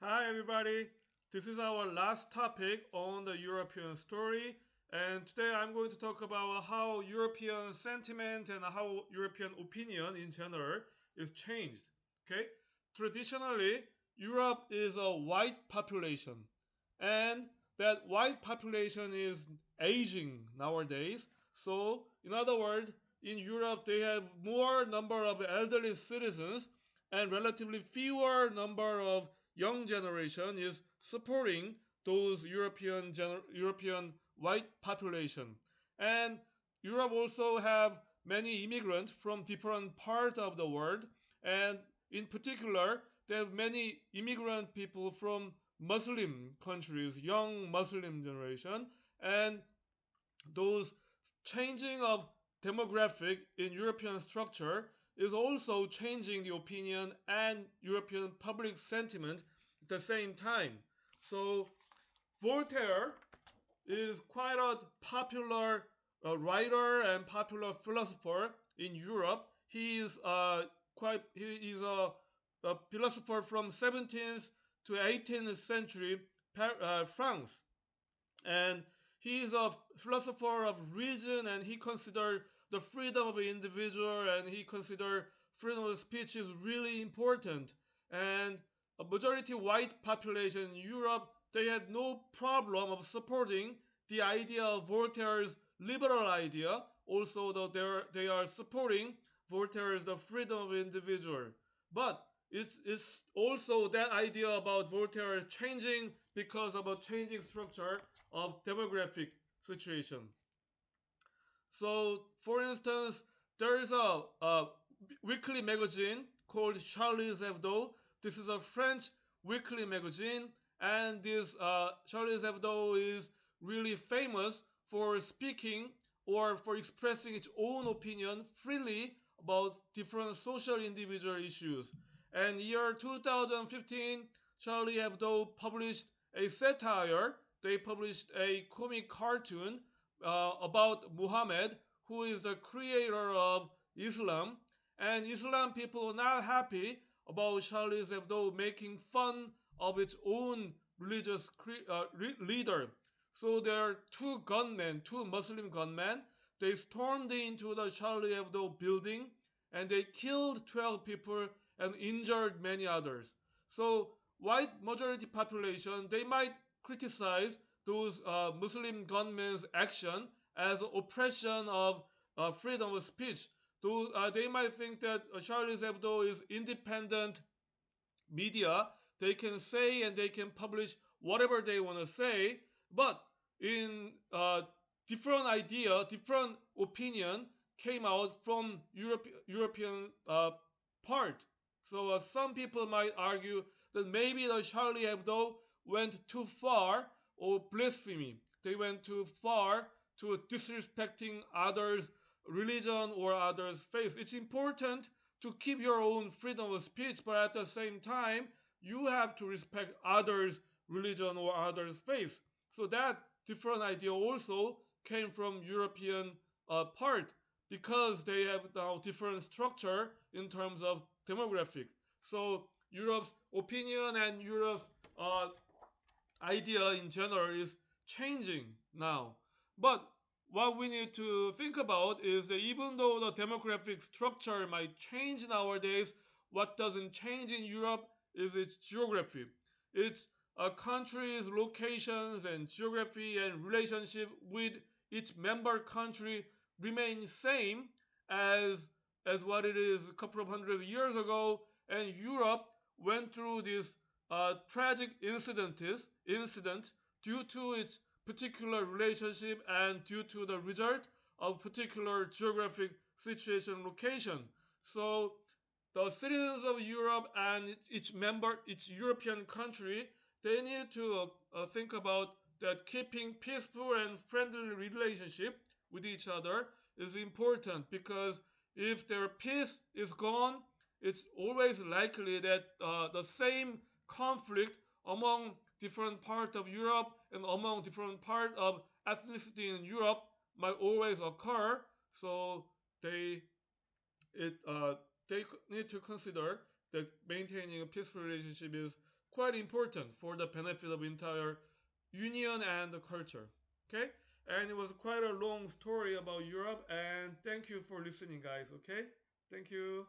Hi everybody, this is our last topic on the European story, and today I'm going to talk about how European sentiment and how European opinion in general is changed. Okay? Traditionally, Europe is a white population, and that white population is aging nowadays. So, in other words, in Europe they have more number of elderly citizens and relatively fewer number of young generation is supporting those European white population. And Europe also have many immigrants from different parts of the world, and in particular, they have many immigrant people from Muslim countries, young Muslim generation, and those changing of demographic in European structure is also changing the opinion and European public sentiment at the same time. So Voltaire is quite a popular writer and popular philosopher in Europe. He is a philosopher from 17th to 18th century France, and he is a philosopher of reason, and he considered the freedom of the individual, and he considered freedom of speech is really important. And a majority white population in Europe, they had no problem of supporting the idea of Voltaire's liberal idea. Also, though they are supporting Voltaire's the freedom of the individual. But it's also that idea about Voltaire changing because of a changing structure of demographic situation. So, for instance, there is a weekly magazine called Charlie Hebdo. This is a French weekly magazine, and this Charlie Hebdo is really famous for speaking or for expressing its own opinion freely about different social individual issues. And year 2015, Charlie Hebdo published a satire. They published a comic cartoon about Muhammad, who is the creator of Islam. And Islam people are not happy about Charlie Hebdo making fun of its own religious leader. So there are two Muslim gunmen. They stormed into the Charlie Hebdo building and they killed 12 people and injured many others. So white majority population, they might criticize those Muslim gunmen's action as oppression of freedom of speech. They might think that Charlie Hebdo is independent media. They can say and they can publish whatever they want to say, but in different idea, different opinion came out from European part. So some people might argue that maybe the Charlie Hebdo went too far or blasphemy. They went too far to disrespecting others' religion or others' faith. It's important to keep your own freedom of speech, but at the same time, you have to respect others' religion or others' faith. So that different idea also came from European part because they have now different structure in terms of demographic. So Europe's opinion and Europe's idea in general is changing now. But what we need to think about is that even though the demographic structure might change nowadays, what doesn't change in Europe is its geography. Its country's locations and geography and relationship with each member country remain same as what it is a couple of hundred years ago, and Europe went through this tragic incident due to its particular relationship and due to the result of particular geographic situation location. So the citizens of Europe and each European country, they need to think about that keeping peaceful and friendly relationship with each other is important, because if their peace is gone, it's always likely that the same conflict among different parts of Europe and among different parts of ethnicity in Europe might always occur. So they need to consider that maintaining a peaceful relationship is quite important for the benefit of entire union and the culture. Okay, and it was quite a long story about Europe, and thank you for listening, guys. Okay, thank you.